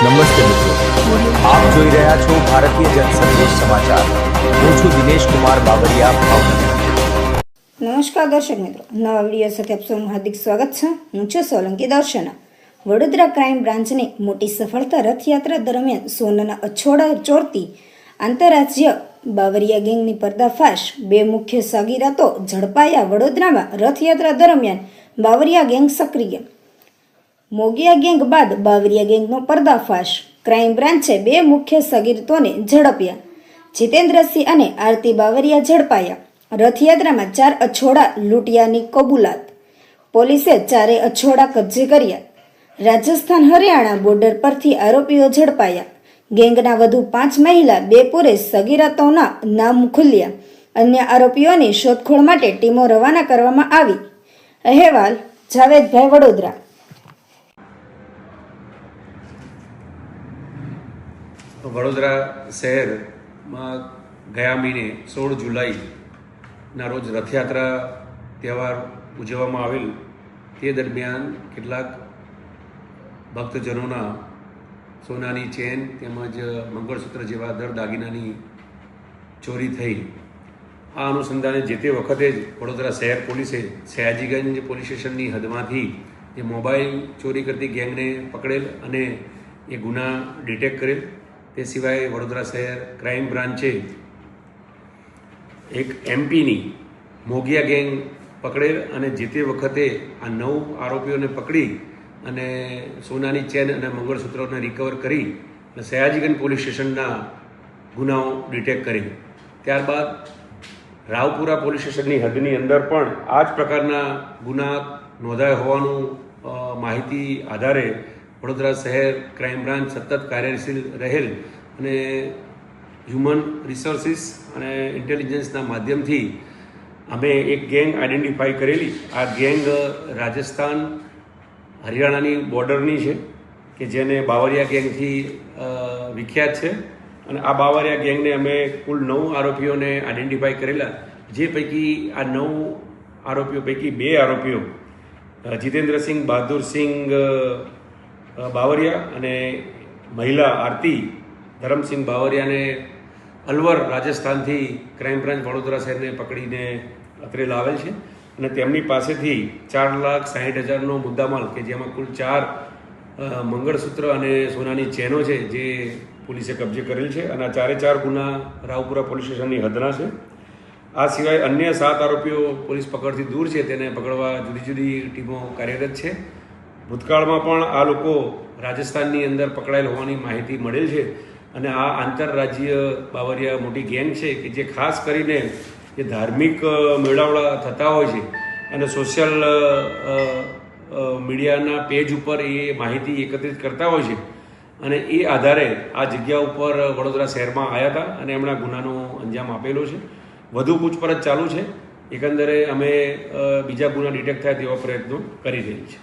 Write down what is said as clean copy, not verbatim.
નમસ્તે મિત્રો, આપ જોઈ રહ્યા છો ભારતીય જનસંદેશ સમાચાર. હું છું દિનેશ કુમાર બાબરિયા, ભાવનગર. નમસ્કાર દર્શક મિત્રો, નવા વિડીયો સાથે આપ સૌનું હાર્દિક સ્વાગત છે. હું છું સોલંકી દર્શના. વડોદરા ક્રાઇમ બ્રાન્ચને મોટી સફળતા. રથયાત્રા દરમિયાન સોનાના અછોડા ચોરતી આંતરરાજ્ય બાવરિયા ગેંગની પર્દાફાશ. 2 મુખ્ય સાગીરાતો ઝડપાયા. વડોદરામાં રથયાત્રા દરમિયાન બાવરિયા ગેંગ સક્રિય. મોગિયા ગેંગ બાદ બાવરિયા ગેંગનો પર્દાફાશ. ક્રાઇમ બ્રાન્ચે 2 મુખ્ય સગીરતોને ઝડપ્યા. જીતેન્દ્રસિંહ અને આરતી બાવરિયા ઝડપાયા. રથયાત્રામાં 4 અછોડા લૂંટિયાની કબૂલાત. પોલીસે 4 અછોડા કબજે કર્યા. રાજસ્થાન હરિયાણા બોર્ડર પરથી આરોપીઓ ઝડપાયા. ગેંગના વધુ 5 મહિલા 2 પુરુષ સગીરાતોના નામ ખુલ્યા. અન્ય આરોપીઓની શોધખોળ માટે ટીમો રવાના કરવામાં આવી. અહેવાલ જાવેદભાઈ, વડોદરા. વડોદરા શહેરમાં ગયા મહિને 16 જુલાઈના રોજ રથયાત્રા તહેવાર ઉજવવામાં આવેલ. તે દરમિયાન કેટલાક ભક્તજનોના સોનાની ચેન તેમજ મંગળસૂત્ર જેવા દાગીનાની ચોરી થઈ. આ અનુસંધાને જે તે વખતે જ વડોદરા શહેર પોલીસે સયાજીગંજ પોલીસ સ્ટેશનની હદમાંથી જે મોબાઈલ ચોરી કરતી ગેંગને પકડેલ અને એ ગુના ડિટેક્ટ કરેલ. તે સિવાય વડોદરા શહેર ક્રાઇમ બ્રાન્ચે એક એમપીની મોગિયા ગેંગ પકડેલ અને જે તે વખતે આ 9 આરોપીઓને પકડી અને સોનાની ચેન અને મંગળસૂત્રોને રિકવર કરી અને સયાજીગંજ પોલીસ સ્ટેશનના ગુનાઓ ડિટેક્ટ કરી. ત્યારબાદ રાવપુરા પોલીસ સ્ટેશનની હદની અંદર પણ આ જ પ્રકારના ગુના નોંધાયા હોવાનું માહિતી આધારે વડોદરા શહેર ક્રાઇમ બ્રાન્ચ સતત કાર્યશીલ રહેલ અને હ્યુમન રિસોર્સિસ અને ઇન્ટેલિજન્સના માધ્યમથી અમે એક ગેંગ આઈડેન્ટિફાઈ કરેલી. આ ગેંગ રાજસ્થાન હરિયાણાની બોર્ડરની છે કે જેને બાવરિયા ગેંગથી વિખ્યાત છે. અને આ બાવરિયા ગેંગને અમે કુલ 9 આરોપીઓને આઈડેન્ટિફાઈ કરેલા. જે પૈકી આ 9 આરોપીઓ પૈકી 2 આરોપીઓ જીતેન્દ્રસિંહ બહાદુરસિંહ બાવરિયા અને મહિલા આરતી ધરમસિંહ બાવરિયાને અલવર રાજસ્થાનથી ક્રાઇમ બ્રાન્ચ વડોદરા શહેરને પકડીને અત્રે લાવેલ છે. અને તેમની પાસેથી 4,60,000નો મુદ્દામાલ કે જેમાં કુલ 4 મંગળસૂત્ર અને સોનાની ચેનો છે જે પોલીસે કબજે કરેલ છે. અને આ 4 ગુના રાવપુરા પોલીસ સ્ટેશનની હદના છે. આ સિવાય અન્ય 7 આરોપીઓ પોલીસ પકડથી દૂર છે, તેને પકડવા જુદી જુદી ટીમો કાર્યરત છે. ભૂતકાળમાં પણ આ લોકો રાજસ્થાનની અંદર પકડાયેલ હોવાની માહિતી મળેલ છે. અને આ આંતરરાજ્ય બાવરિયા મોટી ગેંગ છે કે જે ખાસ કરીને જે ધાર્મિક મેળાવડા થતા હોય છે અને સોશિયલ મીડિયાના પેજ ઉપર એ માહિતી એકત્રિત કરતા હોય છે. અને એ આધારે આ જગ્યા ઉપર વડોદરા શહેરમાં આવ્યા હતા અને એમણે ગુનાનો અંજામ આપેલો છે. વધુ પૂછપરછ ચાલુ છે. એકંદરે અમે બીજા ગુના ડિટેક્ટ થાય તેવા પ્રયત્નો કરી રહી છીએ.